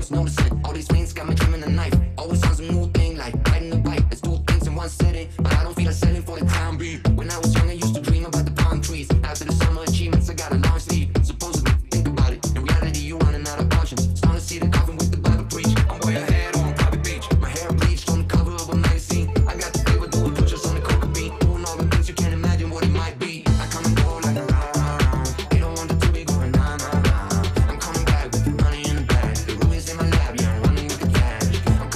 was noticing. All these things got me trimming a knife. Always on some new thing like riding a bike. Let's do things in one sitting, but I don't feel like selling for the time being. When I was young, I used to dream about the palm trees. After the summer achievements, I got a long sleeve. Supposedly, think about it. In reality, you running out of options. Starting to see the coffin with the Bible preach. I'm way ahead on a private beach. My hair bleached on the cover of a magazine. I got the flavor doing push-ups on the coca bean. Doing all the things you can't imagine what it might be. I come and go like a round, round, round. They don't want it to be going round, round, round. I'm coming back with the money in the bag. The ruins in my lab, yeah, I'm running with the cash. I'm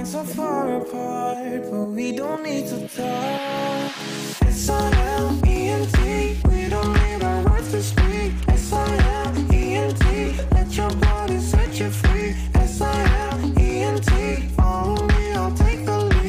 minds are far apart, but we don't need to talk. S-I-L-E-N-T, we don't need our words to speak. S-I-L-E-N-T, let your body set you free. S-I-L-E-N-T, follow me, I'll take the lead.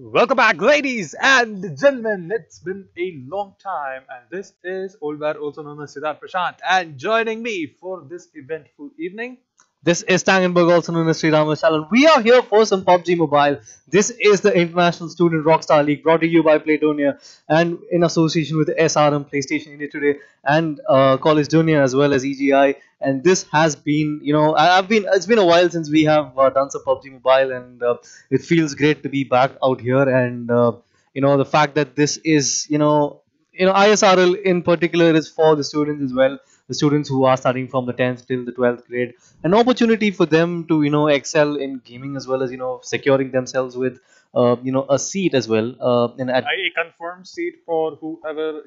Welcome back, ladies and gentlemen. It's been a long time, and this is Oldbear, also known as Siddharth Prashanth. And joining me for this eventful evening, this is Tangenberg, also known as Sriram, Vishaal, and we are here for some PUBG Mobile. This is the International Student Rockstar League brought to you by Playtonia and in association with SRM, PlayStation India Today, and College Junior as well as EGI. And this has been, it's been a while since we have done some PUBG Mobile, and it feels great to be back out here. And the fact that this is, ISRL in particular is for the students as well, the students who are studying from the 10th till the 12th grade, an opportunity for them to excel in gaming as well as securing themselves with a seat as well in at a confirmed seat for whoever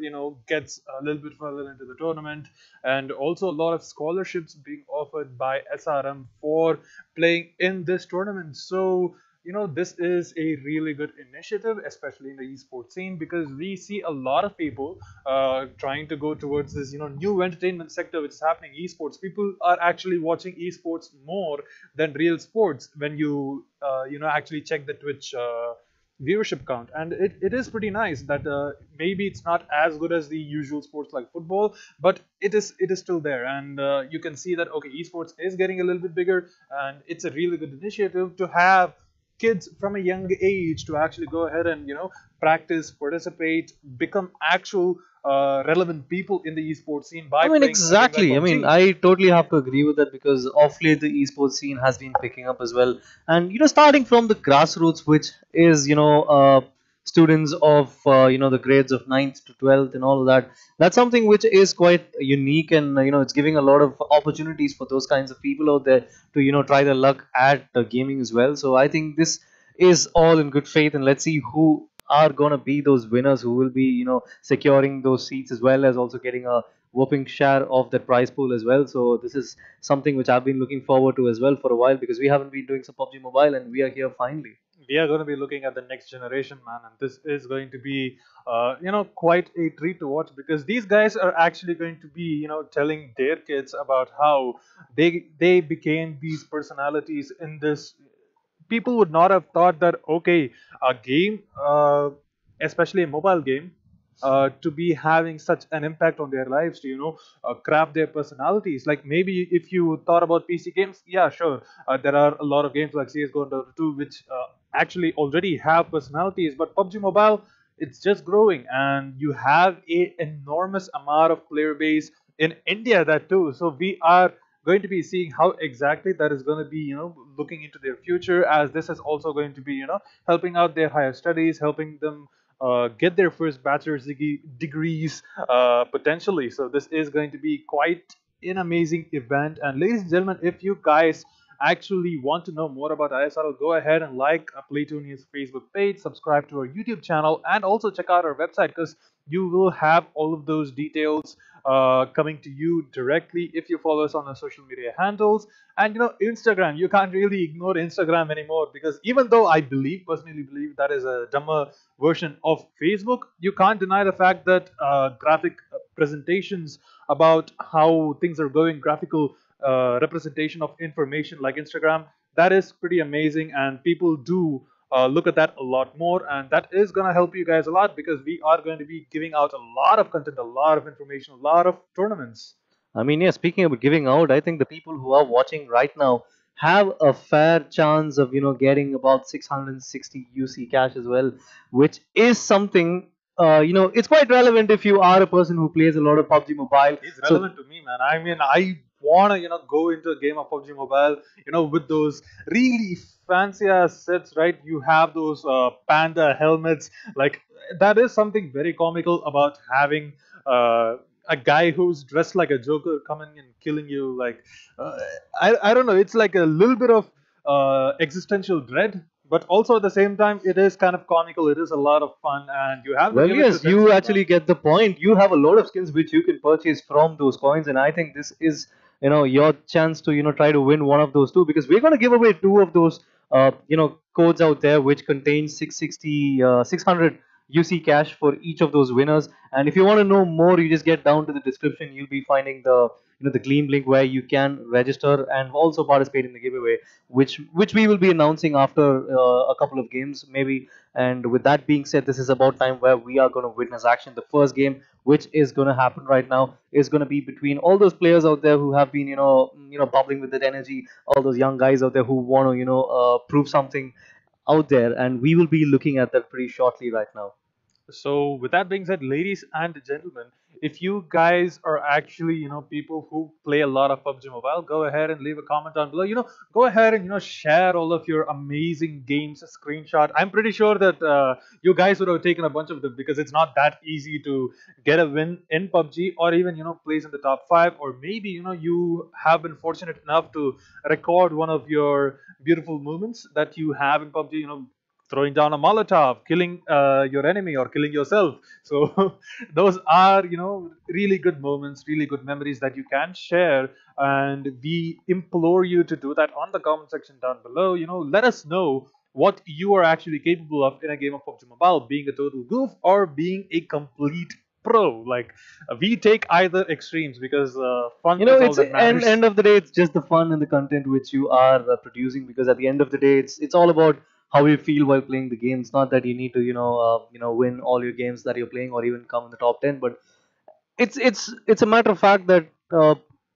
gets a little bit further into the tournament, and also a lot of scholarships being offered by SRM for playing in this tournament. So this is a really good initiative, especially in the esports scene, because we see a lot of people trying to go towards this new entertainment sector which is happening. Esports people are actually watching esports more than real sports when you actually check the Twitch viewership count, and it is pretty nice that maybe it's not as good as the usual sports like football, but it is still there. And you can see that okay, esports is getting a little bit bigger, and it's a really good initiative to have kids from a young age to actually go ahead and practice, participate, become actual relevant people in the esports scene by I mean, playing a game like exactly. I mean, PUBG. I totally have to agree with that because of late the esports scene has been picking up as well. And starting from the grassroots, which is students of the grades of 9th to 12th and all of that. That's something which is quite unique, and it's giving a lot of opportunities for those kinds of people out there to try their luck at gaming as well. So I think this is all in good faith, and let's see who are gonna be those winners who will be securing those seats as well as also getting a whopping share of that prize pool as well. So this is something which I've been looking forward to as well for a while because we haven't been doing some PUBG Mobile and we are here finally. We are going to be looking at the next generation, man, and this is going to be quite a treat to watch, because these guys are actually going to be telling their kids about how they became these personalities in this. People would not have thought that okay, a game, especially a mobile game, to be having such an impact on their lives, to craft their personalities. Like maybe if you thought about PC games, yeah, sure, there are a lot of games like CS:GO and Dota 2 which actually already have personalities, but PUBG Mobile, it's just growing, and you have a enormous amount of player base in India, that too. So we are going to be seeing how exactly that is going to be looking into their future, as this is also going to be helping out their higher studies, helping them get their first bachelor's degrees potentially. So this is going to be quite an amazing event. And ladies and gentlemen, if you guys actually want to know more about ISRL, go ahead and like Playtonia's Facebook page, subscribe to our YouTube channel, and also check out our website, because you will have all of those details coming to you directly if you follow us on our social media handles. And Instagram, you can't really ignore Instagram anymore, because even though I personally believe that is a dumber version of Facebook, you can't deny the fact that graphic presentations about how things are going, graphical representation of information like Instagram, that is pretty amazing, and people do look at that a lot more, and that is going to help you guys a lot, because we are going to be giving out a lot of content, a lot of information, a lot of tournaments. I mean, yeah, speaking about giving out, I think the people who are watching right now have a fair chance of, getting about 660 UC cash as well, which is something, it's quite relevant if you are a person who plays a lot of PUBG Mobile. It's So relevant to me, man. I mean, I want to go into a game of PUBG Mobile, with those really fancy ass sets, right? You have those panda helmets, like that is something very comical about having a guy who's dressed like a Joker coming and killing you. Like, uh, I don't know, it's like a little bit of existential dread, but also at the same time, it is kind of comical. It is a lot of fun, and you have to well, give it to yes, them you skins, man. actually get the point. You have a lot of skins which you can purchase from those coins, and I think this is, your chance to, try to win one of those two because we're going to give away two of those, codes out there which contain 660, 600 UC cash for each of those winners. And if you want to know more, you just get down to the description. You'll be finding the Gleam link where you can register and also participate in the giveaway, which we will be announcing after a couple of games maybe. And with that being said, this is about time where we are going to witness action. The first game, which is going to happen right now, is going to be between all those players out there who have been bubbling with that energy, all those young guys out there who want to prove something out there, and we will be looking at that pretty shortly right now. So, with that being said, ladies and gentlemen, if you guys are actually, people who play a lot of PUBG Mobile, go ahead and leave a comment down below. Go ahead and, share all of your amazing games screenshot. I'm pretty sure that you guys would have taken a bunch of them because it's not that easy to get a win in PUBG or even, place in the top 5. Or maybe, you have been fortunate enough to record one of your beautiful moments that you have in PUBG, throwing down a Molotov, killing your enemy or killing yourself. So those are, really good moments, really good memories that you can share. And we implore you to do that on the comment section down below. Let us know what you are actually capable of in a game of PUBG Mobile, being a total goof or being a complete pro. Like we take either extremes because fun is all It's that matters. end of the day, it's just the fun and the content which you are producing, because at the end of the day, it's all about how you feel while playing the game. It's not that you need to win all your games that you're playing or even come in the top 10, but it's a matter of fact that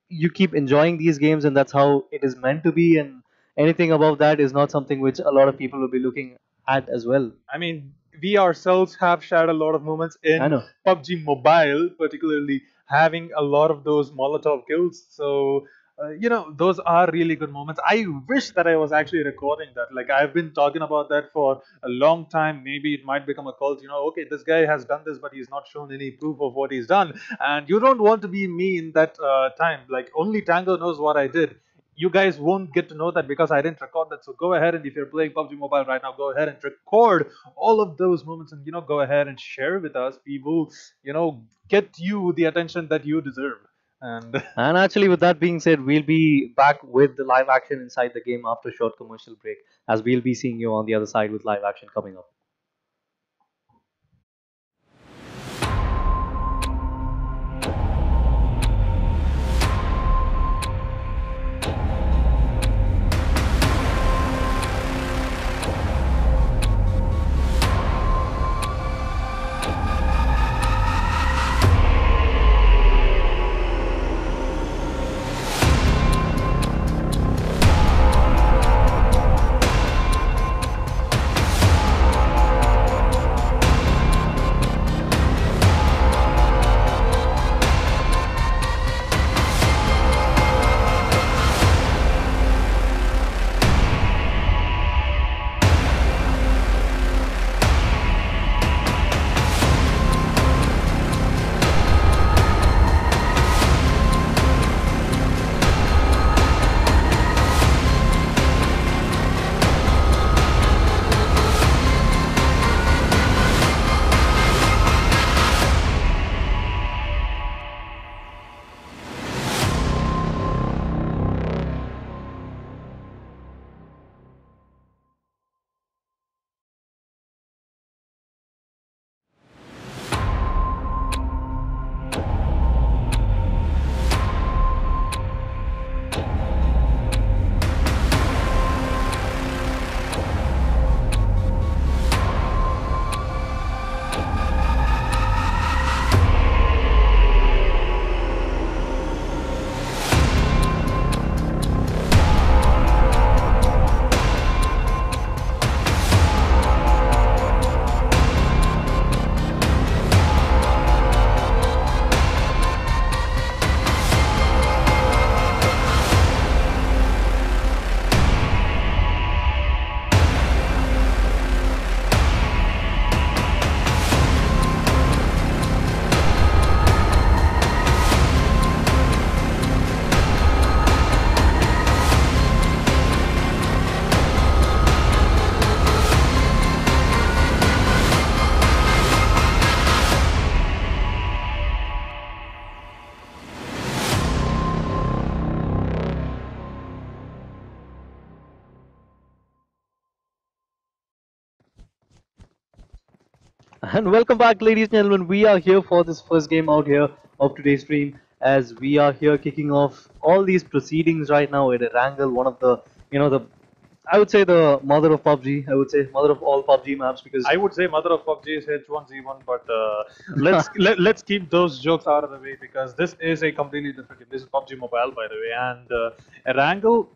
you keep enjoying these games, and that's how it is meant to be. And anything above that is not something which a lot of people will be looking at as well. I mean, we ourselves have shared a lot of moments I in know. PUBG Mobile, particularly having a lot of those Molotov kills. So, those are really good moments. I wish that I was actually recording that. Like, I've been talking about that for a long time. Maybe it might become a cult. Okay, this guy has done this, but he's not shown any proof of what he's done. And you don't want to be me in that time. Like, only Tango knows what I did. You guys won't get to know that because I didn't record that. So go ahead, and if you're playing PUBG Mobile right now, go ahead and record all of those moments and go ahead and share with us. We will get you the attention that you deserve. And And actually, with that being said, we'll be back with the live action inside the game after a short commercial break, as we'll be seeing you on the other side with live action coming up. And welcome back, ladies and gentlemen. We are here for this first game out here of today's stream, as we are here kicking off all these proceedings right now at Erangel, one of the, the, I would say the mother of PUBG. I would say mother of all PUBG maps because I would say mother of PUBG is H1Z1, but let's keep those jokes out of the way because this is a completely different game. This is PUBG Mobile, by the way, and Erangel,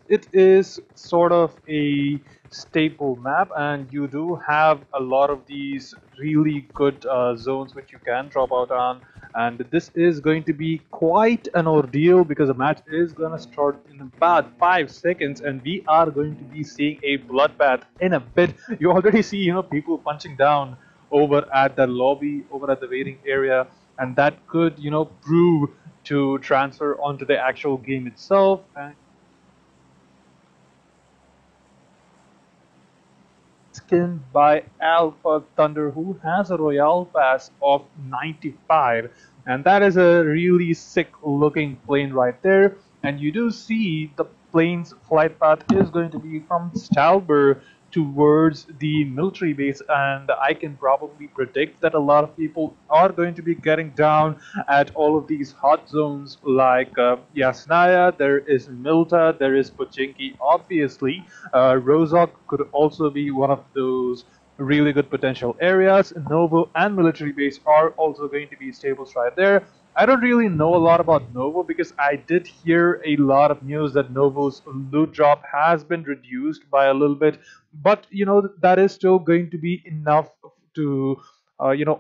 it is sort of a staple map, and you do have a lot of these really good zones which you can drop out on. And this is going to be quite an ordeal because the match is going to start in about 5 seconds, and we are going to be seeing a bloodbath in a bit. You already see, people punching down over at the lobby, over at the waiting area, and that could, prove to transfer onto the actual game itself. And skinned by Alpha Thunder, who has a Royale Pass of 95. And that is a really sick looking plane right there. And you do see the plane's flight path is going to be from Stalber towards the military base, and I can probably predict that a lot of people are going to be getting down at all of these hot zones like Yasnaya, there is Milta, there is Pochinki, obviously. Rozok could also be one of those really good potential areas. Novo and military base are also going to be stables right there. I don't really know a lot about Novo because I did hear a lot of news that Novo's loot drop has been reduced by a little bit, but that is still going to be enough to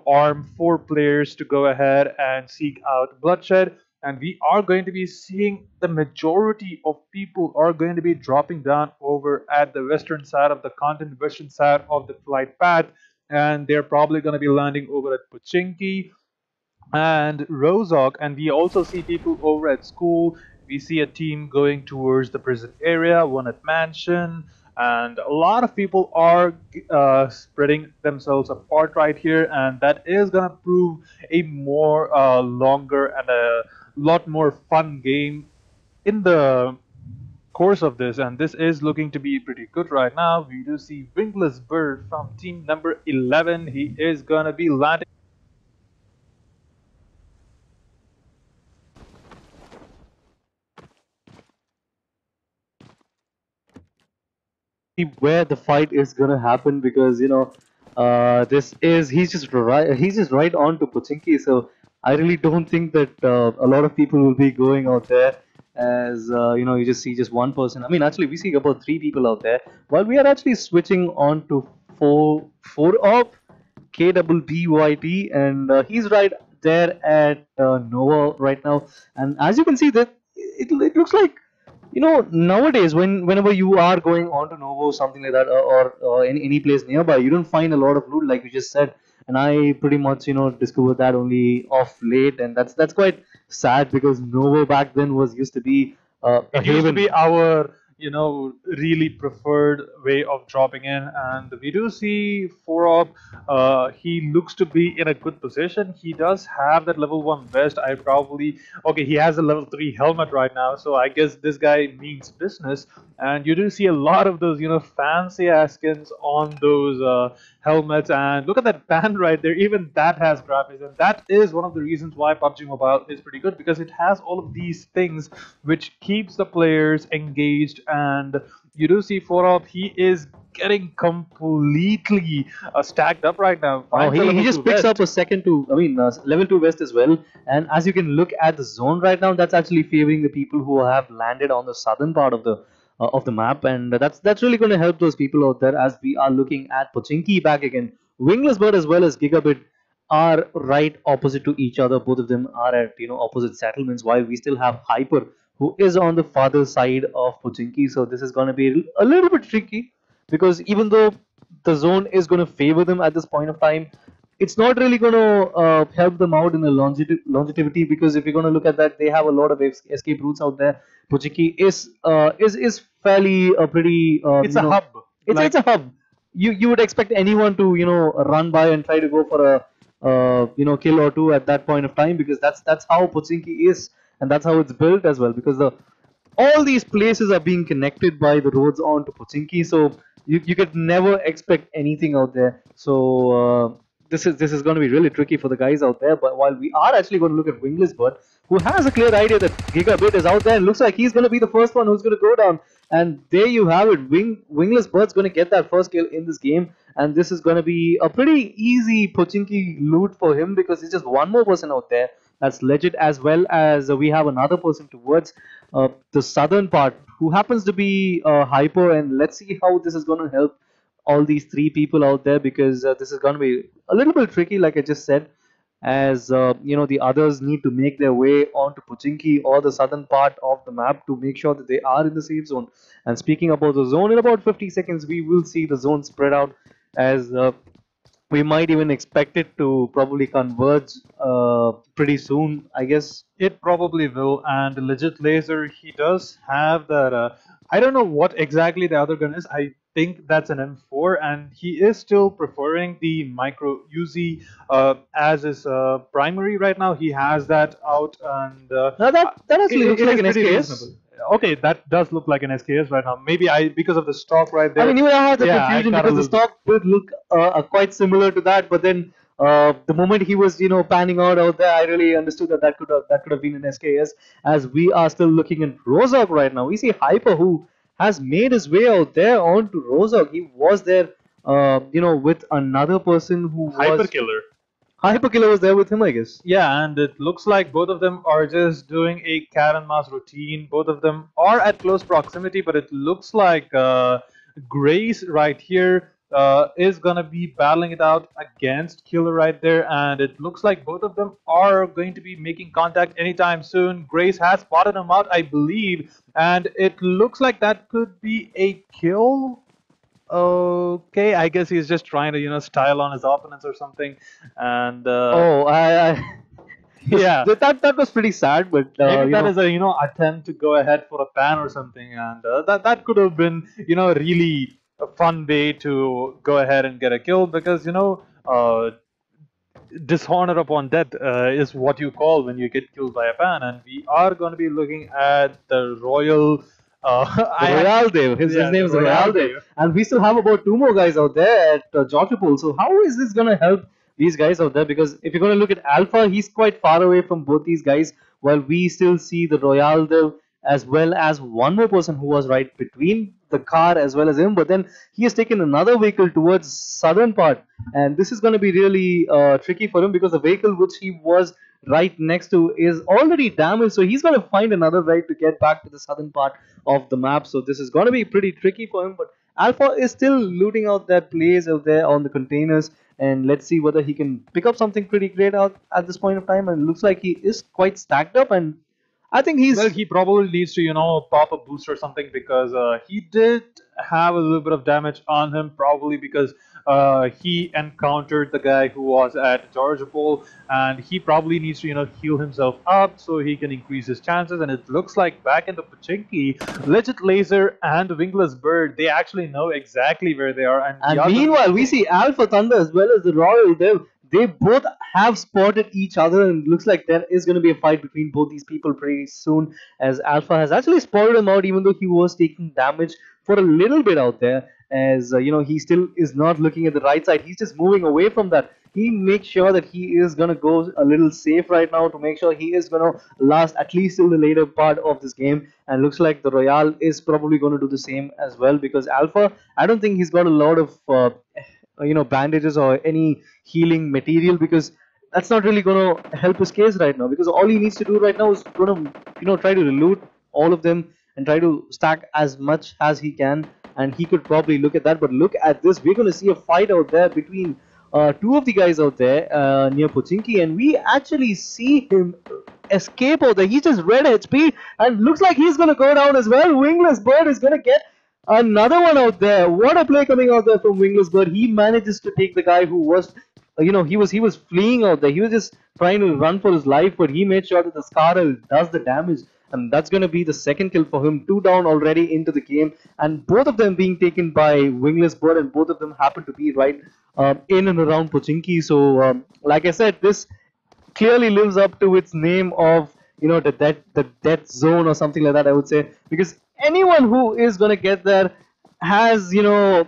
arm 4 players to go ahead and seek out bloodshed. And we are going to be seeing the majority of people are going to be dropping down over at the western side of the continent, western side of the flight path, and they're probably going to be landing over at Pochinki and Rozok, and we also see people over at school. We see a team going towards the prison area, one at mansion, and a lot of people are spreading themselves apart right here, and that is gonna prove a more longer and a lot more fun game in the course of this. And this is looking to be pretty good right now. We do see Wingless Bird from team number 11. He is gonna be landing where the fight is gonna happen because this is he's just right on to Pochinki, so I really don't think that a lot of people will be going out there as you just see just one person. I mean, actually, we see about 3 people out there, while we are actually switching on to four of KBBYT, and he's right there at Nova right now. And as you can see, that it looks like nowadays whenever you are going on to Novo something like that, or any place nearby, you don't find a lot of loot like you just said. And I pretty much discovered that only off late, and that's quite sad because Novo back then was used to be a it used to haven. be our really preferred way of dropping in, and we do see Forop. He looks to be in a good position. He does have that level 1 vest. I probably okay, he has a level 3 helmet right now, so I guess this guy means business. And you do see a lot of those fancy ass skins on those helmets, and look at that band right there. Even that has graphics, and that is one of the reasons why PUBG Mobile is pretty good, because it has all of these things which keeps the players engaged. And you do see Forop, he is getting completely stacked up right now. Oh, Finds a he level just 2 picks up vest. a second to, I mean, level 2 vest as well. And as you can look at the zone right now, that's actually favoring the people who have landed on the southern part of the map, and that's really going to help those people out there as we are looking at Pochinki back again. Wingless Bird as well as Gigabit are right opposite to each other. Both of them are at opposite settlements, while we still have Hyper who is on the farther side of Pochinki. So this is going to be a little bit tricky because even though the zone is going to favor them at this point of time, it's not really going to help them out in the longevity, because if you're going to look at that, they have a lot of escape routes out there. Pochinki is fairly a pretty It's a hub. it's a hub. You would expect anyone to run by and try to go for a kill or two at that point of time, because that's how Pochinki is, and that's how it's built as well, because the all these places are being connected by the roads on to Pochinki, so you could never expect anything out there. So this is going to be really tricky for the guys out there. But while we are actually going to look at Wingless Bird, who has a clear idea that Gigabit is out there, and looks like he's going to be the first one who's going to go down. And there you have it. Wingless Bird's going to get that first kill in this game, and this is going to be a pretty easy Pochinki loot for him because it's just one more person out there. That's legit, as well as we have another person towards the southern part who happens to be Hyper, and let's see how this is going to help all these three people out there because this is going to be a little bit tricky, like I just said, as the others need to make their way onto Pochinki or the southern part of the map to make sure that they are in the safe zone. And speaking about the zone, in about 50 seconds we will see the zone spread out, as we might even expect it to probably converge pretty soon, I guess. It probably will, and legit laser, he does have that. I don't know what exactly the other gun is. I think that's an M4, and he is still preferring the micro Uzi as his primary right now. He has that out, and Now that actually looks like is an pretty SKS. reasonable. Okay, that does look like an SKS right now. Maybe because of the stock right there. I mean, you have the Yeah, I confusion got a because the little- stock would look quite similar to that, but then the moment he was, panning out there, I really understood that that could have been an SKS. As we are still looking at Rozok right now, we see Hyper, who has made his way out there onto Rozok. He was there, with another person who Hyper was killer. Hyperkiller was there with him, I guess. Yeah, and it looks like both of them are just doing a cat and mouse routine. Both of them are at close proximity, but it looks like Grace right here is gonna be battling it out against Killer right there, and it looks like both of them are going to be making contact anytime soon. Grace has spotted him out, I believe, and it looks like that could be a kill. Okay, I guess he's just trying to style on his opponents or something, and Oh, I yeah. that was pretty sad, but Maybe that is a attempt to go ahead for a pan or something, and that could have been really a fun way to go ahead and get a kill, because dishonor upon death is what you call when you get killed by a pan, and we are going to be looking at the Royal. Royal Dev. His Yeah, name is Royal Royal Dev. Dev. And we still have about two more guys out there at Jotapul. So how is this going to help these guys out there? Because if you're going to look at Alpha, he's quite far away from both these guys, while we still see the Royal Dev as well as one more person who was right between the car as well as him. But then he has taken another vehicle towards southern part. And this is going to be really tricky for him because the vehicle which he was right next to is already damaged, so he's going to find another way to get back to the southern part of the map. So this is going to be pretty tricky for him, but Alpha is still looting out that place out there on the containers, and let's see whether he can pick up something pretty great out at this point of time. And it looks like he is quite stacked up, and I think he's Well, he probably needs to, pop a boost or something, because he did have a little bit of damage on him, probably because he encountered the guy who was at Georgiapol, and he probably needs to, heal himself up so he can increase his chances. And it looks like back in the Pochinki, Legit Laser and Wingless Bird, they actually know exactly where they are. And, the And other- meanwhile, we see Alpha Thunder as well as the Royal Dev. They both have spotted each other, and it looks like there is going to be a fight between both these people pretty soon, as Alpha has actually spotted him out, even though he was taking damage for a little bit out there. As he still is not looking at the right side. He's just moving away from that. He makes sure that he is going to go a little safe right now to make sure he is going to last at least till the later part of this game. And looks like the Royale is probably going to do the same as well, because Alpha, I don't think he's got a lot of bandages or any healing material, because that's not really going to help his case right now, because all he needs to do right now is going to try to loot all of them and try to stack as much as he can, and he could probably look at that. But look at this, we're going to see a fight out there between two of the guys out there near Pochinki, and we actually see him escape out there. He just red HP, and looks like he's going to go down as well. Wingless Bird is going to get another one out there. What a play coming out there from Wingless Bird. He manages to take the guy who was, he was fleeing out there. He was just trying to run for his life, but he made sure that the Scarl does the damage. And that's going to be the second kill for him. 2 down already into the game. And both of them being taken by Wingless Bird, and both of them happen to be right in and around Pochinki. So, like I said, this clearly lives up to its name of, the death zone or something like that, I would say. Because anyone who is going to get there has, the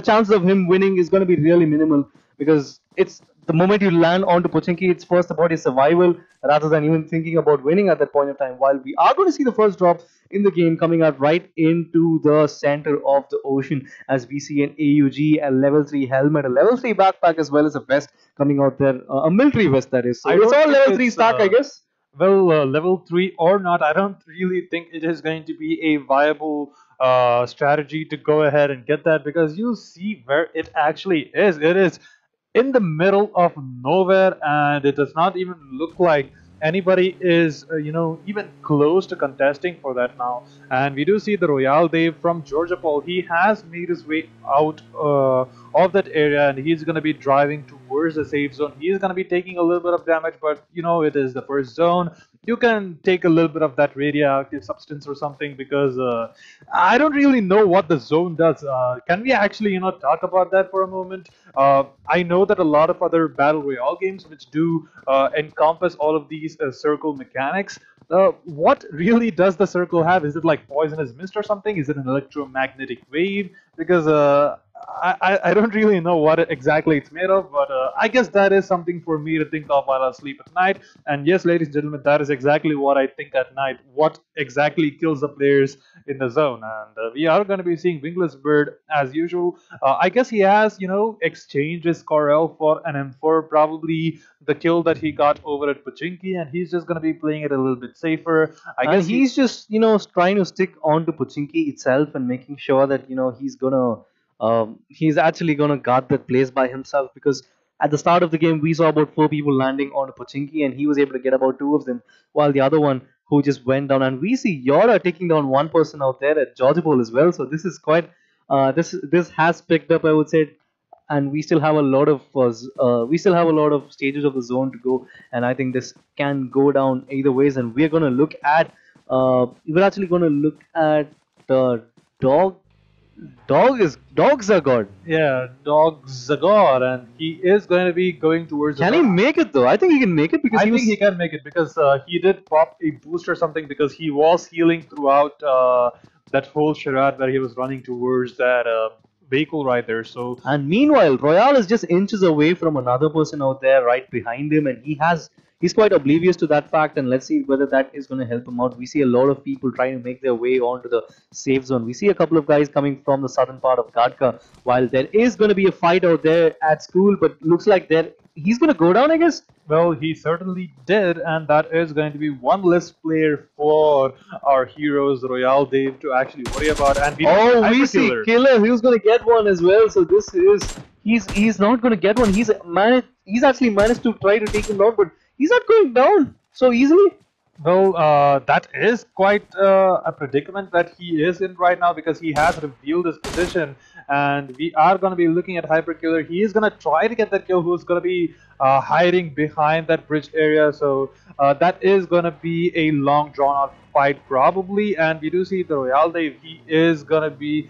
chances of him winning is going to be really minimal. because it's the moment you land onto Pochinki, it's first about your survival rather than even thinking about winning at that point of time. While we are going to see the first drop in the game coming out right into the center of the ocean, as we see an AUG, a level 3 helmet, a level 3 backpack, as well as a vest coming out there, a military vest that is. So I it's don't all think level 3 it's stack, I guess. well, level 3 or not, I don't really think it is going to be a viable strategy to go ahead and get that, because you see where it actually is. It is in the middle of nowhere, and it does not even look like anybody is, even close to contesting for that now. And we do see the Royale Dave from Georgia Paul. He has made his way out of that area, and he's going to be driving towards the safe zone. He is going to be taking a little bit of damage, but it is the first zone. You can take a little bit of that radioactive substance or something, because I don't really know what the zone does. Can we actually, talk about that for a moment? I know that a lot of other battle royale games which do encompass all of these circle mechanics. What really does the circle have? Is it like poisonous mist or something? Is it an electromagnetic wave? Because I don't really know what exactly it's made of, but I guess that is something for me to think of while I sleep at night. And yes, ladies and gentlemen, that is exactly what I think at night. What exactly kills the players in the zone? And we are going to be seeing Wingless Bird as usual. I guess he has, exchanged his Corel for an M4, probably the kill that he got over at Pachinki, and he's just going to be playing it a little bit safer. I And guess he's just, trying to stick on to Pochinki itself and making sure that, he's actually gonna guard that place by himself, because at the start of the game we saw about 4 people landing on Pochinki and he was able to get about 2 of them, while the other one who just went down. And we see Yora taking down one person out there at Georgopol as well. So this is quite, this has picked up, I would say, and we still have a lot of stages of the zone to go, and I think this can go down either ways. And we're actually going to look at the dog. Dogs are god. yeah, Dog Zagor, and he is going to be going towards the Can he zone. make it though? I think he can make it because I he think was. he can make it, because he did pop a boost or something, because he was healing throughout that whole charade where he was running towards that vehicle right there. So And meanwhile, Royale is just inches away from another person out there right behind him, and he's quite oblivious to that fact. And let's see whether that is going to help him out. We see a lot of people trying to make their way onto the safe zone. We see a couple of guys coming from the southern part of Gadka, while there is going to be a fight out there at school, but looks like he's going to go down, I guess. well, he certainly did, and that is going to be one less player for our heroes, Royale Dave, to actually worry about. And we Oh, we see Hyperkiller. Killer. He was going to get one as well. So this is he's not going to get one. He's actually managed to try to take him down, but he's not going down so easily. Well, that is quite a predicament that he is in right now, because he has revealed his position, and we are going to be looking at Hyperkiller. He is going to try to get that kill, who's going to be hiding behind that bridge area. So that is going to be a long drawn out fight probably, and we do see the Royale Dave. He is going to be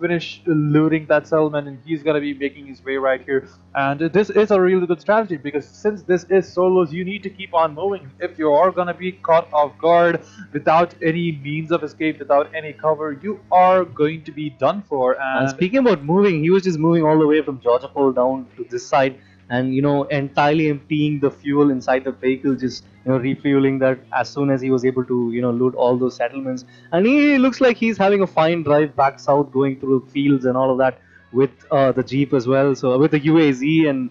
finish looting that settlement, and he's going to be making his way right here. And this is a really good strategy, because since this is solos, you need to keep on moving. If you are going to be caught off guard without any means of escape, without any cover, you are going to be done for. And And speaking about moving, he was just moving all the way from Georgia Pole down to this side, and entirely emptying the fuel inside the vehicle, just refueling that as soon as he was able to loot all those settlements. And he looks like he's having a fine drive back south, going through fields and all of that with the Jeep as well. So with the UAZ, and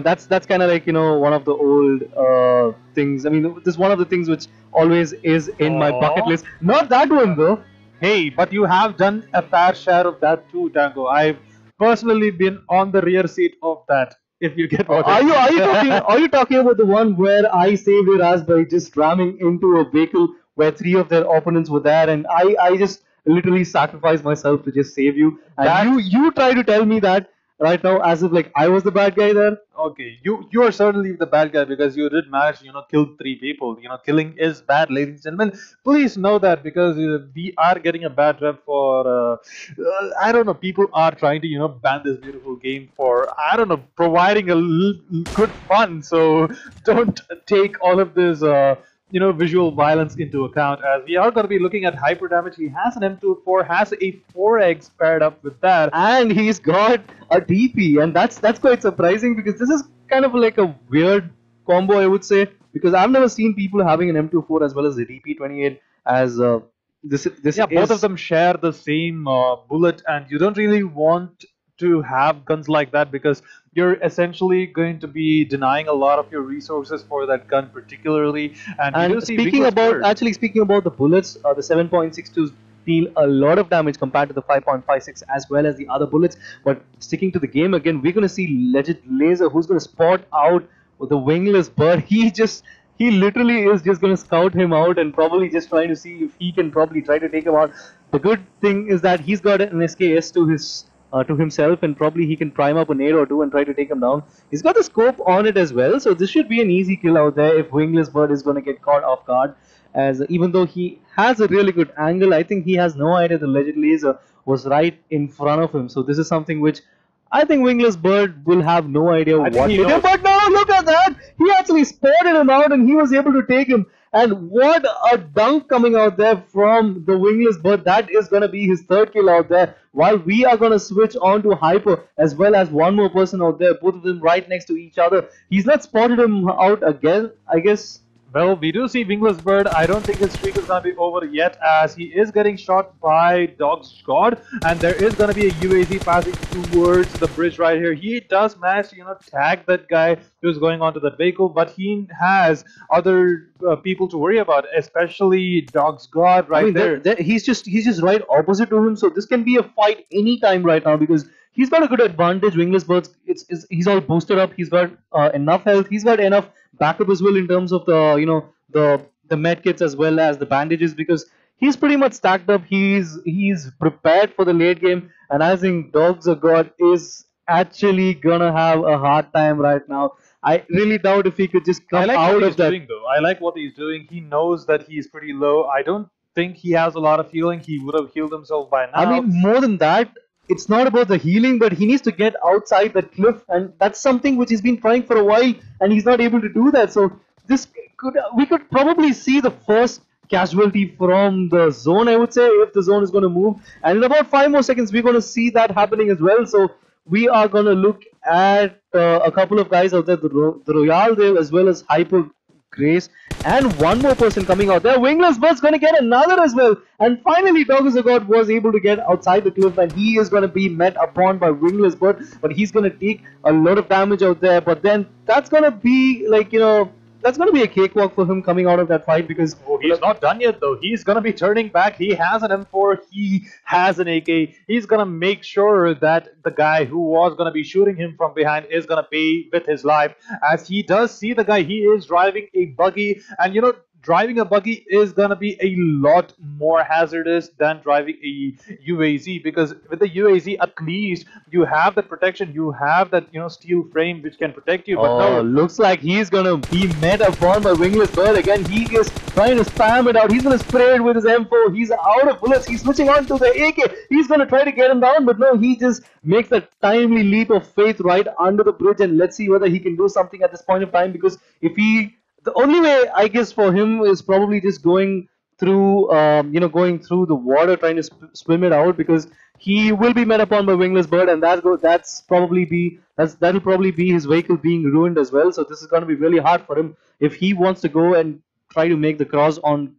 that's kind of like one of the old things. I mean, this is one of the things which always is in my bucket Aw. list. Not that one though. hey, but you have done a fair share of that too, Tango. I've personally been on the rear seat of that, if you get what I mean. Are you talking about the one where I saved your ass by just ramming into a vehicle where 3 of their opponents were there, and I just literally sacrificed myself to just save you, and That- you try to tell me that right now as if like I was the bad guy there. Okay, you are certainly the bad guy, because you did manage to kill 3 people. Killing is bad, ladies and gentlemen. Please know that, because we are getting a bad rep for I don't know. People are trying to ban this beautiful game for, I don't know, providing a good fun. So don't take all of this visual violence into account, as we are going to be looking at hyper damage. He has an M24, has a 4x paired up with that. And he's got a DP, and that's quite surprising because this is kind of like a weird combo, I would say, because I've never seen people having an M24 as well as a DP28 as this Yeah, both is of them share the same bullet, and you don't really want to have guns like that because you're essentially going to be denying a lot of your resources for that gun particularly. And we do And see speaking Wingless about Bird. actually speaking about the bullets, the 7.62 deal a lot of damage compared to the 5.56 as well as the other bullets. But sticking to the game again, we're going to see Legend Laser, who's going to spot out the wingless bird. He literally is just going to scout him out and probably just trying to see if he can probably try to take him out. The good thing is that he's got an SKS to himself, and probably he can prime up a nade or two and try to take him down. He's got the scope on it as well, so this should be an easy kill out there if Wingless Bird is going to get caught off guard. As even though he has a really good angle, I think he has no idea the Legend Laser was right in front of him. So this is something which I think Wingless Bird will have no idea I think what he to do. knows. But no, look at that! He actually spotted him out and he was able to take him. And what a dunk coming out there from the Wingless Bird. That is going to be his third kill out there. While we are going to switch on to Hyper as well as one more person out there, both of them right next to each other. He's not spotted him out again, I guess. Well, we do see Wingless Bird. I don't think his streak is going to be over yet, as he is getting shot by Dog's God, and there is going to be a UAZ passing towards the bridge right here. He does manage to, tag that guy who's going onto that vehicle, but he has other people to worry about, especially Dog's God right there. He's just right opposite to him, so this can be a fight anytime right now because he's got a good advantage. Wingless Birds, he's all boosted up. He's got enough health. He's got enough backup as well in terms of the med kits as well as the bandages because he's pretty much stacked up. He's prepared for the late game, and I think Dogs of God is actually gonna have a hard time right now. I really doubt if he could just I come like out what of he's that. doing, though. I like what he's doing. He knows that he's pretty low. I don't think he has a lot of healing. He would have healed himself by now. I mean, more than that, it's not about the healing, but he needs to get outside the cliff, and that's something which he's been trying for a while, and he's not able to do that. So we could probably see the first casualty from the zone, I would say, if the zone is going to move. And in about 5 more seconds, we're going to see that happening as well. So we are going to look at a couple of guys out there, the Royale there as well as Hyper Grace, and one more person coming out there. Wingless Bird's going to get another as well. And finally, Doggers of God was able to get outside the cliff, and he is going to be met upon by Wingless Bird, but he's going to take a lot of damage out there. But then that's going to be like, that's going to be a cakewalk for him coming out of that fight because... Oh, he's not done yet, though. He's going to be turning back. He has an M4. He has an AK. He's going to make sure that the guy who was going to be shooting him from behind is going to pay with his life. As he does see the guy, he is driving a buggy. And, driving a buggy is going to be a lot more hazardous than driving a UAZ, because with the UAZ at least you have that protection, you have that steel frame which can protect you. But no, looks like he's going to be met upon by Wingless Bird again. He is trying to spam it out. He's going to spray it with his M4. He's out of bullets. He's switching on to the AK. He's going to try to get him down, but no, he just makes a timely leap of faith right under the bridge, and let's see whether he can do something at this point of time, because the only way, I guess, for him is probably just going through, going through the water, trying to swim it out, because he will be met upon by Wingless Bird, and that'll probably be his vehicle being ruined as well. So this is going to be really hard for him if he wants to go and try to make the cross on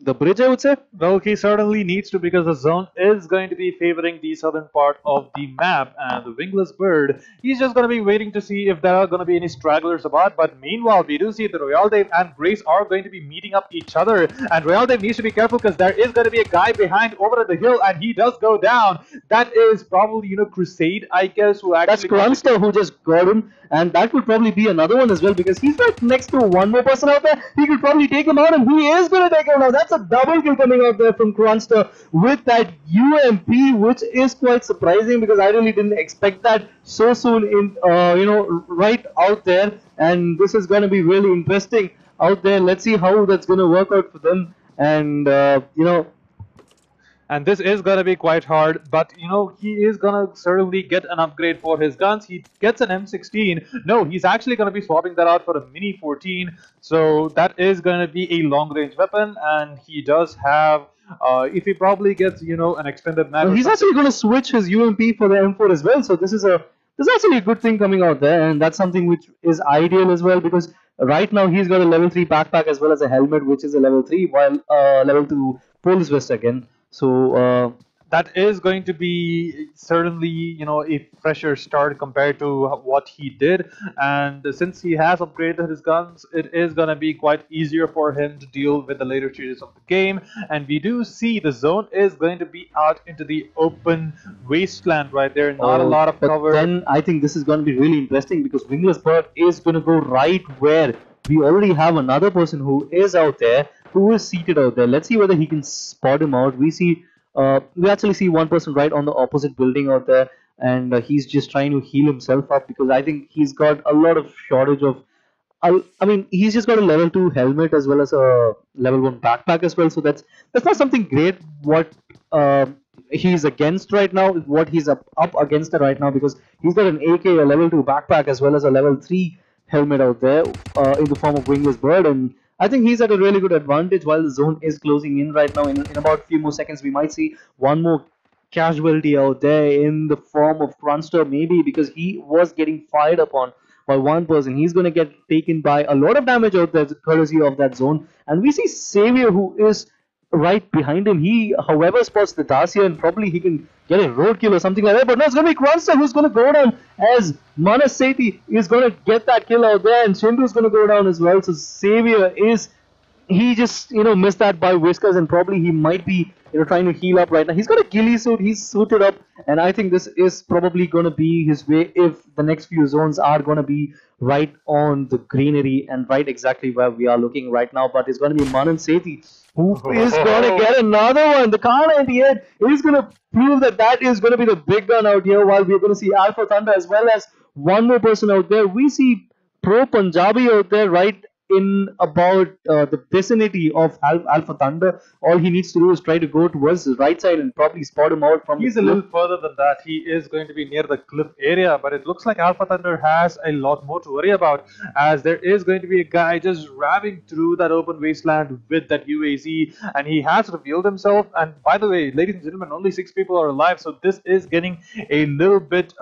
the bridge, I would say. Well, he certainly needs to, because the zone is going to be favoring the southern part of the map, and the Wingless Bird, he's just going to be waiting to see if there are going to be any stragglers about. But meanwhile, we do see the Royale Dave and Grace are going to be meeting up each other, and Royale Dave needs to be careful because there is going to be a guy behind over at the hill, and he does go down. That is probably Crusade, I guess, who actually... That's Crunster who just got him, and that would probably be another one as well, because he's right next to one more person out there. He could probably take him out, and he is going to take him out. That's a double kill coming out there from Crunster with that UMP, which is quite surprising because I really didn't expect that so soon in right out there, and this is going to be really interesting out there. Let's see how that's going to work out for them, and And this is gonna be quite hard, but he is gonna certainly get an upgrade for his guns. He gets an M16. No, he's actually gonna be swapping that out for a Mini 14. So that is gonna be a long range weapon, and he does have. If he probably gets an extended mag. Well, he's actually going to switch his UMP for the M4 as well. So this is actually a good thing coming out there, and that's something which is ideal as well because right now he's got a level 3 backpack as well as a helmet which is a level 3, while level 2 police vest again. So that is going to be certainly a fresher start compared to what he did, and since he has upgraded his guns, it is going to be quite easier for him to deal with the later stages of the game. And we do see the zone is going to be out into the open wasteland right there, not a lot of cover. Then I think this is going to be really interesting because Wingless Bird is going to go right where we already have another person who is out there, who is seated out there. Let's see whether he can spot him out. We actually see one person right on the opposite building out there, and he's just trying to heal himself up because I think he's got a lot of shortage of. I mean, he's just got a level 2 helmet as well as a level 1 backpack as well. So that's not something great. What he's against right now, what he's up against it right now, because he's got an AK, a level 2 backpack as well as a level 3 helmet out there in the form of Wingless Bird, and I think he's at a really good advantage while the zone is closing in right now. In about a few more seconds, we might see one more casualty out there in the form of Crunster, maybe because he was getting fired upon by one person. He's going to get taken by a lot of damage out there courtesy of that zone. And we see Savior, who is right behind him. He, however, spots the Dacia and probably he can get a roadkill or something like that. But no, it's going to be Crunster who's going to go down as Manas Sethi is going to get that kill out there, and Shindu is going to go down as well. So Savior is, he just missed that by whiskers, and probably he might be trying to heal up right now. He's got a ghillie suit, he's suited up, and I think this is probably going to be his way if the next few zones are going to be right on the greenery and right exactly where we are looking right now. But it's going to be Manan Sethi who is going to get another one. The Kar 98 is going to prove that is going to be the big gun out here, while we're going to see Alpha Thunder as well as one more person out there. We see Pro Punjabi out there right in about the vicinity of Alpha Thunder. All he needs to do is try to go towards the right side and probably spot him out from. He's a little further than that. He is going to be near the cliff area, but it looks like Alpha Thunder has a lot more to worry about, as there is going to be a guy just ramming through that open wasteland with that UAZ, and he has revealed himself. And by the way, ladies and gentlemen, only 6 people are alive, so this is getting a little bit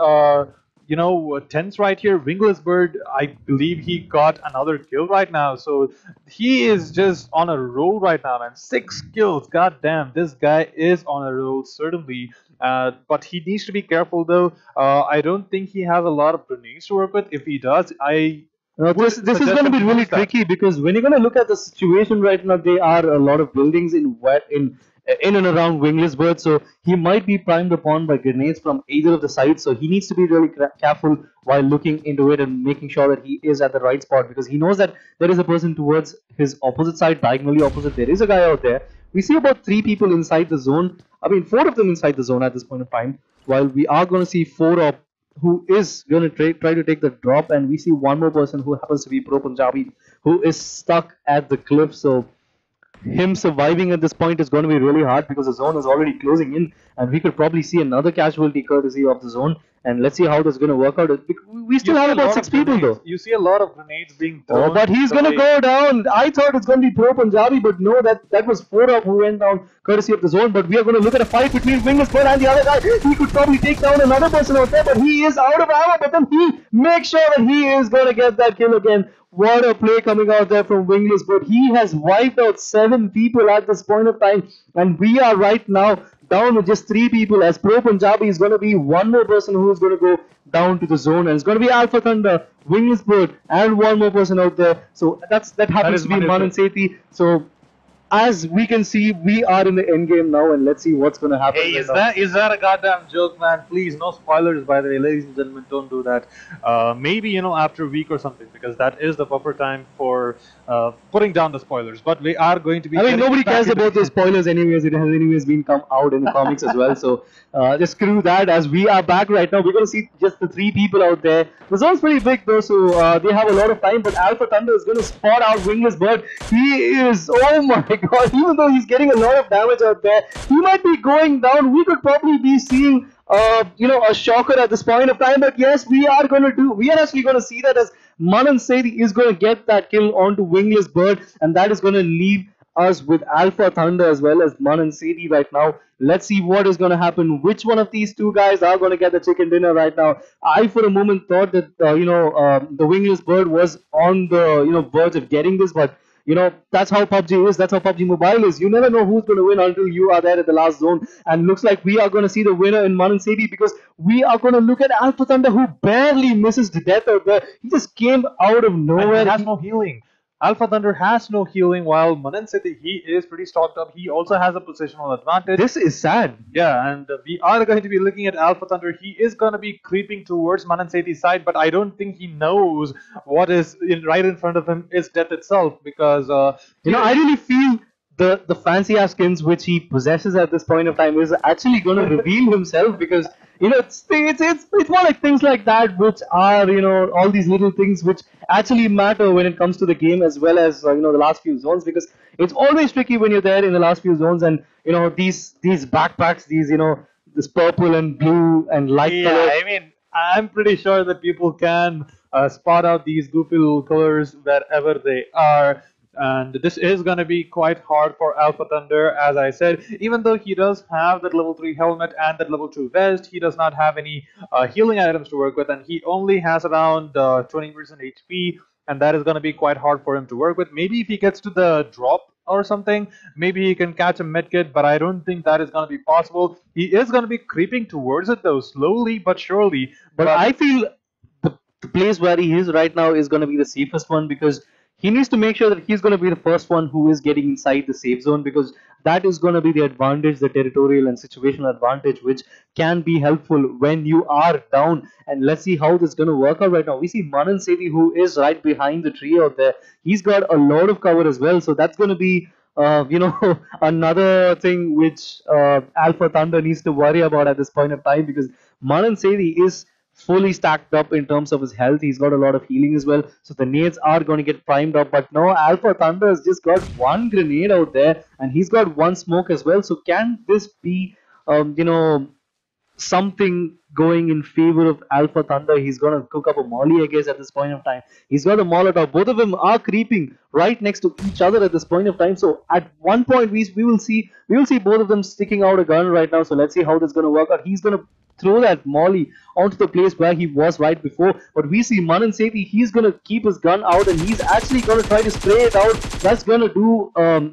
tense right here. Wingless Bird, I believe he got another kill right now, so he is just on a roll right now, man. 6 kills, god damn, this guy is on a roll, certainly. But he needs to be careful though. I don't think he has a lot of grenades to work with. If he does, this is going to be really tricky, because when you're going to look at the situation right now, there are a lot of buildings in and around Wingless Bird, so he might be primed upon by grenades from either of the sides. So he needs to be really careful while looking into it and making sure that he is at the right spot, because he knows that there is a person towards his opposite side, diagonally opposite. There is a guy out there. We see about 3 people inside the zone. I mean, 4 of them inside the zone at this point in time, while we are going to see 4 up who is going to try to take the drop, and we see one more person who happens to be Pro Punjabi, who is stuck at the cliff. So him surviving at this point is going to be really hard, because the zone is already closing in, and we could probably see another casualty courtesy of the zone. And let's see how this is going to work out. We still have about 6 people though. You see a lot of grenades being thrown. Oh, but he's going to go down. I thought it's going to be Pro Punjabi, but no, that was 4 up who went down courtesy of the zone. But we are going to look at a fight between Wingless Bird and the other guy. He could probably take down another person out there, but he is out of ammo. But then he makes sure that he is going to get that kill again. What a play coming out there from Wingless Bird. He has wiped out 7 people at this point of time, and we are right now down with just 3 people, as Pro Punjabi is going to be one more person who is going to go down to the zone, and it's going to be Alpha Thunder, Wingless Bird, and one more person out there. So that happens to be Manan Sethi. So as we can see, we are in the end game now, and let's see what's going to happen. Hey, is that a goddamn joke, man? Please, no spoilers, by the way, ladies and gentlemen. Don't do that. Maybe after a week or something, because that is the proper time for putting down the spoilers. But we are going to be. I mean, nobody cares about those spoilers anyways. It has anyways been come out in the comics as well. So just screw that. As we are back right now, we're going to see just the 3 people out there. The zone's pretty big though, so they have a lot of time. But Alpha Thunder is going to spot out Wingless Bird. He is, oh my my god, even though he's getting a lot of damage out there, he might be going down. We could probably be seeing a shocker at this point of time. But yes, we are actually gonna see that as Manan Sethi is gonna get that kill onto Wingless Bird, and that is gonna leave us with Alpha Thunder as well as Manan Sethi right now. Let's see what is going to happen. Which one of these two guys are going to get the chicken dinner right now? I, for a moment, thought that the wingless bird was on the verge of getting this, but that's how PUBG is. That's how PUBG Mobile is. You never know who's going to win until you are there at the last zone. And looks like we are going to see the winner in Manan Sethi, because we are going to look at Alpha Thunder, who barely misses the death out there. He just came out of nowhere. And he has no healing. Alpha Thunder has no healing, while Manan City, he is pretty stocked up. He also has a positional advantage. This is sad. Yeah, and we are going to be looking at Alpha Thunder. He is going to be creeping towards Manan Sethi's side, but I don't think he knows what is right in front of him is death itself, because I really feel the fancy ass skins which he possesses at this point of time is actually going to reveal himself, because it's more like things like that which are all these little things which actually matter when it comes to the game, as well as the last few zones, because it's always tricky when you're there in the last few zones, and these backpacks, these this purple and blue and light color. I mean, I'm pretty sure that people can spot out these goofy little colors wherever they are. And this is going to be quite hard for Alpha Thunder, as I said. Even though he does have that level 3 helmet and that level 2 vest, he does not have any healing items to work with, and he only has around 20% HP, and that is going to be quite hard for him to work with. Maybe if he gets to the drop or something, maybe he can catch a medkit, but I don't think that is going to be possible. He is going to be creeping towards it, though, slowly but surely. But I feel the place where he is right now is going to be the safest one, because he needs to make sure that he's going to be the first one who is getting inside the safe zone, because that is going to be the advantage, the territorial and situational advantage, which can be helpful when you are down. And let's see how this is going to work out right now. We see Manan Sethi, who is right behind the tree out there. He's got a lot of cover as well, so that's going to be another thing which Alpha Thunder needs to worry about at this point of time, because Manan Sethi is fully stacked up in terms of his health. He's got a lot of healing as well, so the nades are going to get primed up. But now Alpha Thunder has just got one grenade out there, and he's got one smoke as well. So can this be something going in favor of Alpha Thunder? He's gonna cook up a molly, I guess, at this point of time. He's got a Molotov. Both of them are creeping right next to each other at this point of time. So at one point we will see both of them sticking out a gun right now. So let's see how this is gonna work out. He's gonna throw that molly onto the place where he was right before, but we see Manan Sethi, he's gonna keep his gun out, and he's actually gonna try to spray it out. That's gonna do a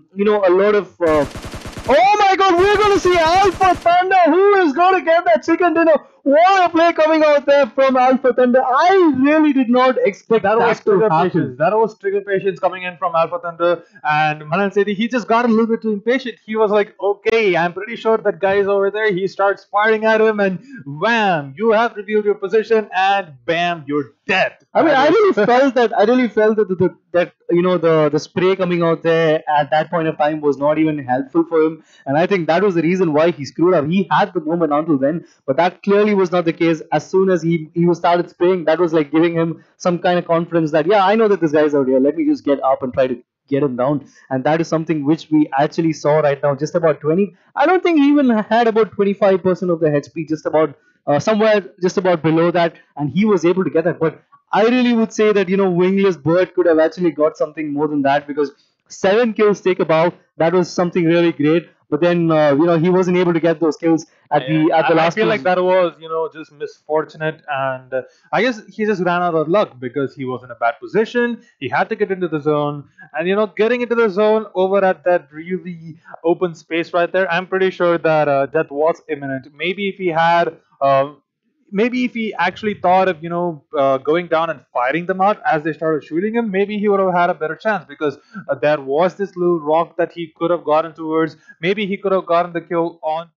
lot of oh my god, we're gonna see Alpha Thunder, who is gonna get that chicken dinner. What a play coming out there from Alpha Thunder. I really did not expect that to happen. Patience. That was trigger patience coming in from Alpha Thunder, and Manan Sethi, he just got a little bit too impatient. He was like, okay, I'm pretty sure that guy is over there. He starts firing at him, and wham, you have revealed your position, and bam, you're dead. I really felt that the spray coming out there at that point of time was not even helpful for him, and I think that was the reason why he screwed up. He had the moment until then, but that clearly was not the case. As soon as he started spraying, that was like giving him some kind of confidence that, yeah, I know that this guy's out here, let me just get up and try to get him down. And that is something which we actually saw right now. Just about 20, I don't think he even had about 25% of the HP, just about somewhere just about below that, and he was able to get that. But I really would say that Wingless Bird could have actually got something more than that, because 7 kills take a bow, that was something really great. But then he wasn't able to get those kills at the last. I feel like that was just misfortunate, and I guess he just ran out of luck because he was in a bad position. He had to get into the zone, and getting into the zone over at that really open space right there, I'm pretty sure that death was imminent. Maybe if he had. Maybe if he actually thought of going down and firing them out as they started shooting him, maybe he would have had a better chance, because there was this little rock that he could have gotten towards. Maybe he could have gotten the kill on,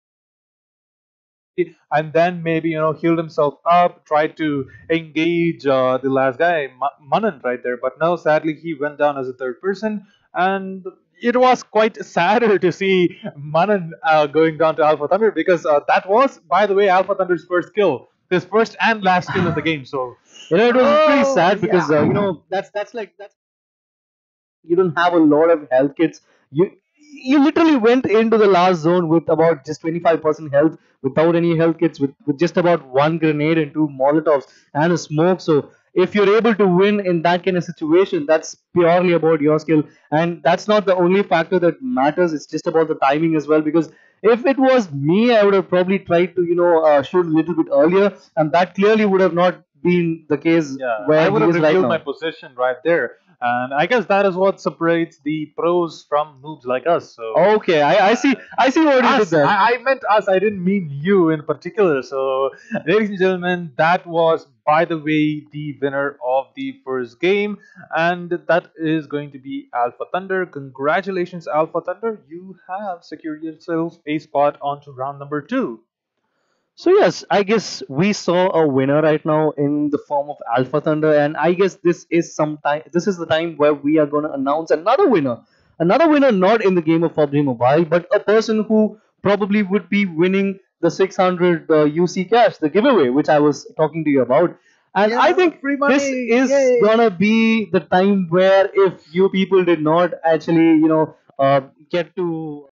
and then maybe healed himself up, tried to engage the last guy, Manan, right there. But no, sadly he went down as a third person, and it was quite sadder to see Manan going down to Alpha Thunder, because that was, by the way, Alpha Thunder's first kill. His first and last kill of the game. So it was pretty sad, because that's you don't have a lot of health kits. you literally went into the last zone with about just 25% health, without any health kits, with just about one grenade and two molotovs and a smoke. So if you're able to win in that kind of situation, that's purely about your skill, and that's not the only factor that matters. It's just about the timing as well. Because if it was me, I would have probably tried to shoot a little bit earlier, and that clearly would have not been the case Yeah, I where would he have is right revealed my now. position right there. And I guess that is what separates the pros from noobs like us. So Okay, I see what you did us, there. I meant us. I didn't mean you in particular. So, ladies and gentlemen, that was, by the way, the winner of the first game, and that is going to be Alpha Thunder. Congratulations, Alpha Thunder! You have secured yourself a spot onto round number two. So yes, I guess we saw a winner right now in the form of Alpha Thunder, and I guess this is some time. This is the time where we are going to announce another winner. Another winner, not in the game of PUBG Mobile, but a person who probably would be winning the 600 UC cash, the giveaway, which I was talking to you about. And I Yeah, think free this money! is Yay! gonna be the time where if you people did not actually, get to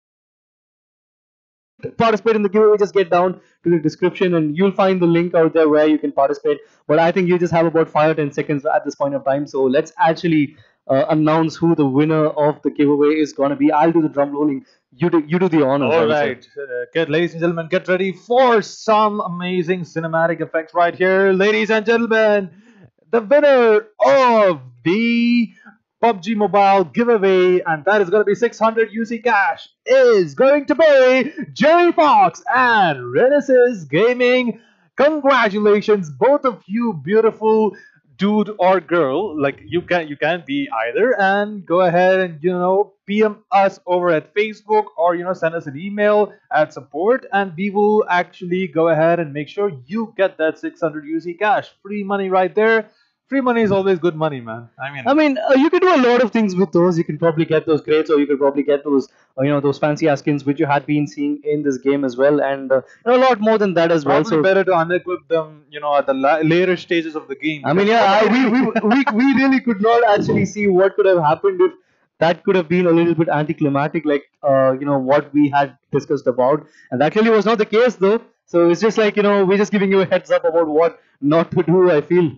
participate in the giveaway, just get down to the description and you'll find the link out there where you can participate. But I think you just have about 5 or 10 seconds at this point of time. So let's actually announce who the winner of the giveaway is going to be. I'll do the drum rolling. You do the honors, I All would say. right, ladies and gentlemen, get ready for some amazing cinematic effects right here. Ladies and gentlemen, the winner of the PUBG Mobile giveaway, and that is going to be 600 UC cash, is going to be Jerry Fox and Renaissance Gaming. Congratulations, both of you beautiful dude or girl. Like you can be either, and go ahead and PM us over at Facebook, or send us an email at support, and we will actually go ahead and make sure you get that 600 UC cash. Free money right there. Free money is always good money, man. I mean, you can do a lot of things with those. You can probably get those grades, or you could probably get those, those fancy ass skins which you had been seeing in this game as well, and a lot more than that as well. Probably So better to unequip them, at the later stages of the game. I mean, yeah, we really could not actually see what could have happened if that could have been a little bit anticlimactic, like what we had discussed about, and that clearly was not the case though. So it's just like we're just giving you a heads up about what not to do. I feel.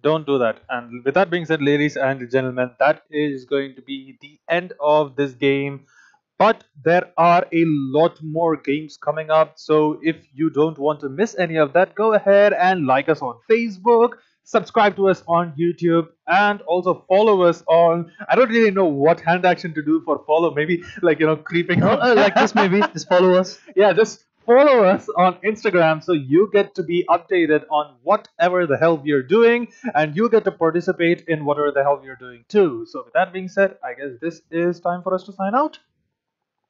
Don't do that. And with that being said, ladies and gentlemen, that is going to be the end of this game. But there are a lot more games coming up. So if you don't want to miss any of that, go ahead and like us on Facebook, subscribe to us on YouTube, and also follow us on. I don't really know what hand action to do for follow. Maybe like creeping up. Like this, maybe just follow us. Yeah, just follow us on Instagram so you get to be updated on whatever the hell we are doing, and you get to participate in whatever the hell we are doing too. So with that being said, I guess this is time for us to sign out.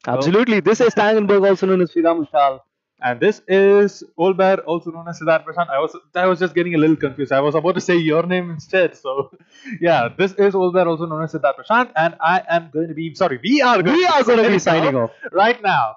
Absolutely. This is Tangenberg, also known as Sriram Vishaal. And this is OldbearLive, also known as Siddarth Prashanth. I was just getting a little confused. I was about to say your name instead. So yeah, this is OldbearLive, also known as Siddarth Prashanth, and I am going to be sorry. We are going to be signing off right now.